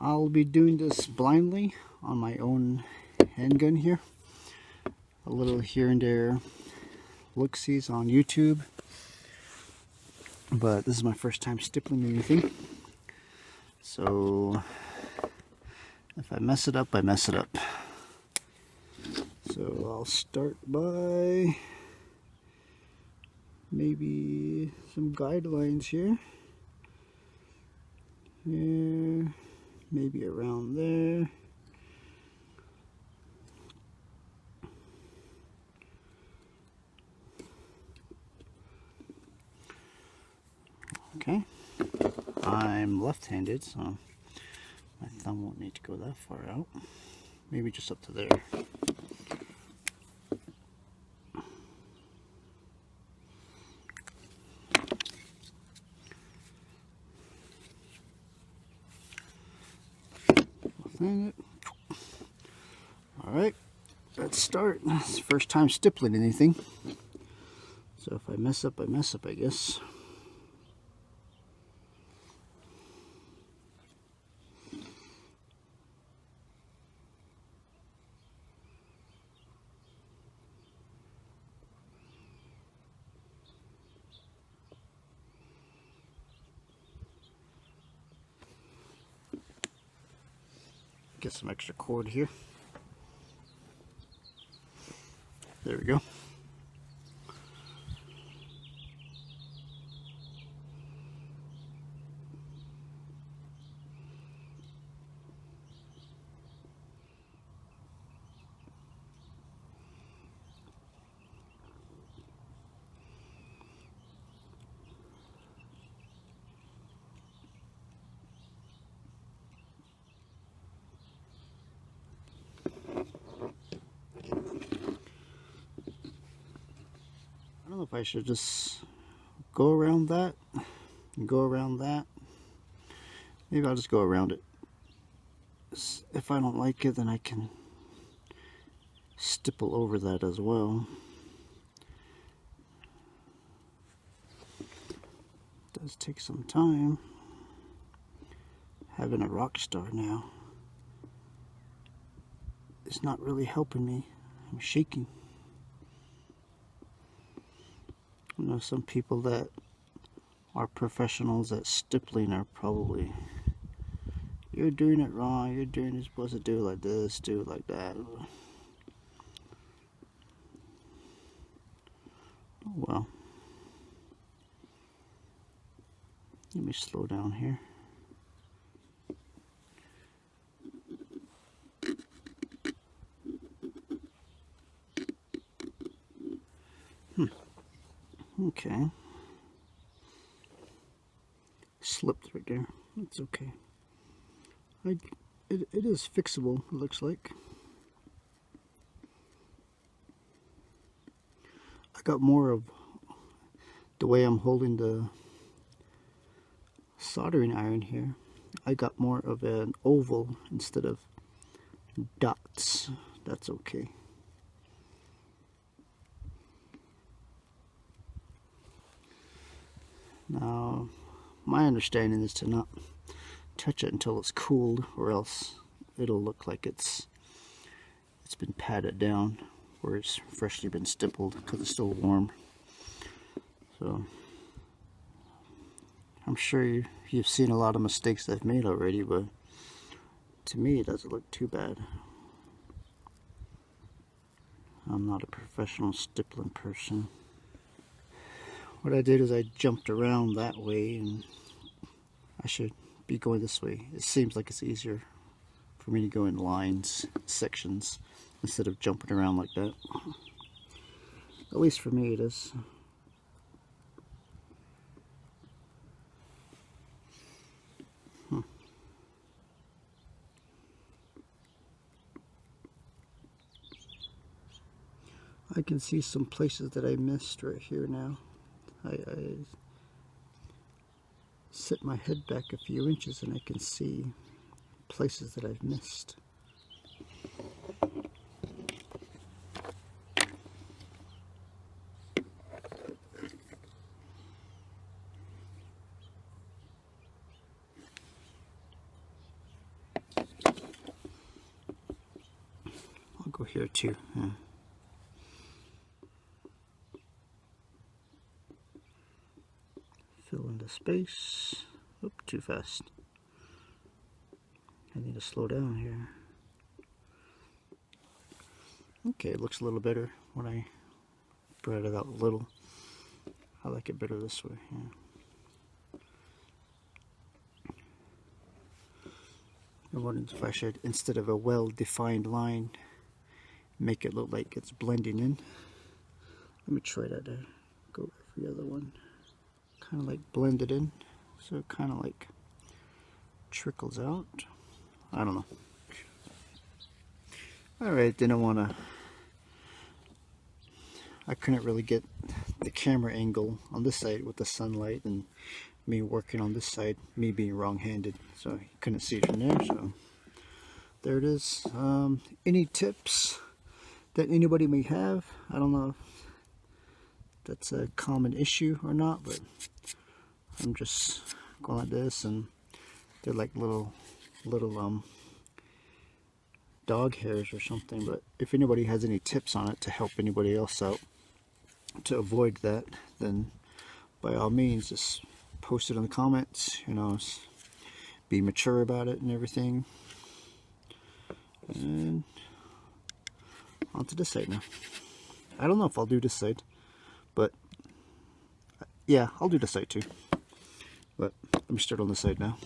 I'll be doing this blindly on my own handgun here. A little here and there look-sees on YouTube. But this is my first time stippling anything. So if I mess it up, I mess it up. So I'll start by maybe some guidelines here. Here, maybe around there. Okay, I'm left-handed, so my thumb won't need to go that far out. Maybe just up to there. Alright, let's start. It's the first time stippling anything. So if I mess up, I mess up, I guess. Get some extra cord here. There we go. I don't know if I should just go around that and go around that. Maybe I'll just go around it. If I don't like it, then I can stipple over that as well. It does take some time. Having a rock star now is not really helping me. I'm shaking. I know some people that are professionals at stippling are probably, you're doing it wrong, you're supposed to do it like this, do it like that. Oh well. Let me slow down here. Okay. Slipped right there. That's okay. It is fixable, it looks like. I got more of the way I'm holding the soldering iron here. I got more of an oval instead of dots. That's okay. Now, my understanding is to not touch it until it's cooled, or else it'll look like it's been patted down, or it's freshly been stippled because it's still warm. So I'm sure you've seen a lot of mistakes I've made already, but to me it doesn't look too bad. I'm not a professional stippling person. What I did is I jumped around that way, and I should be going this way. It seems like it's easier for me to go in lines, sections, instead of jumping around like that. At least for me it is. I can see some places that I missed right here now. I sit my head back a few inches and I can see places that I've missed. here too. Yeah. Fill in the space. Oop, too fast. I need to slow down here. Okay, it looks a little better when I spread it out a little. I like it better this way. Yeah. I wondered if I should, instead of a well-defined line, make it look like it's blending in. Let me try that there. Go every other one. Kind of like blend it in, so it kind of like trickles out. I don't know. Alright, didn't want to... I couldn't really get the camera angle on this side with the sunlight and me working on this side, me being wrong-handed, so you couldn't see it from there. So there it is. Any tips that anybody may have? I don't know if that's a common issue or not, but I'm just going like this, and they're like little dog hairs or something. But if anybody has any tips on it to help anybody else out to avoid that, then by all means just post it in the comments. You know, be mature about it and everything. And onto this side now. I don't know if I'll do this side, but yeah, I'll do this side too. But let me start on this side now.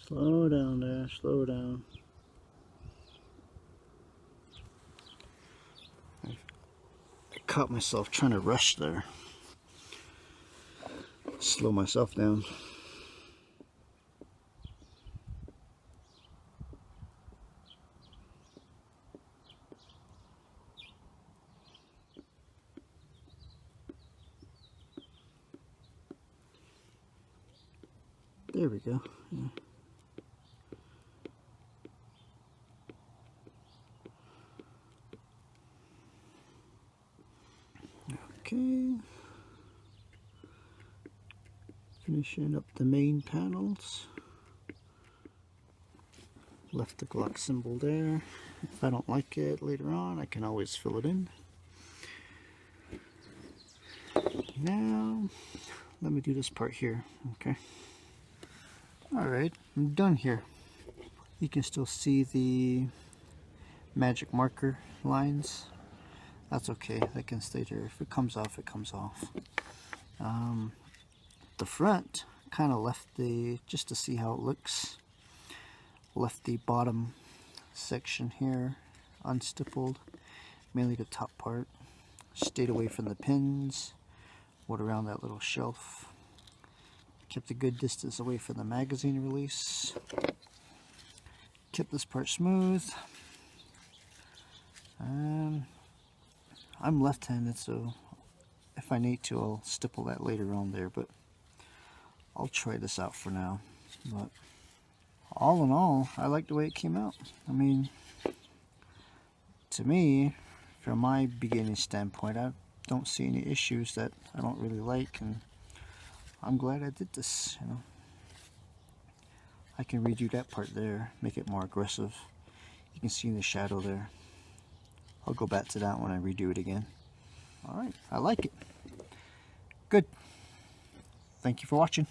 Slow down there, slow down. I caught myself trying to rush there. Slow myself down. There we go. Yeah. Okay, finishing up the main panels. Left the Glock symbol there. If I don't like it later on, I can always fill it in. Now, let me do this part here. Okay. Alright, I'm done here. You can still see the magic marker lines. That's okay, that can stay there. If it comes off, it comes off. The front kind of left the, just to see how it looks, left the bottom section here unstippled, mainly the top part. Stayed away from the pins, went around that little shelf, kept a good distance away from the magazine release, kept this part smooth. I'm left-handed, so if I need to, I'll stipple that later on there, but I'll try this out for now. But all in all, I like the way it came out. I mean, to me, from my beginning standpoint, I don't see any issues that I don't really like, and I'm glad I did this, you know. I can redo that part there, make it more aggressive. You can see in the shadow there. I'll go back to that when I redo it again. Alright, I like it. Good. Thank you for watching.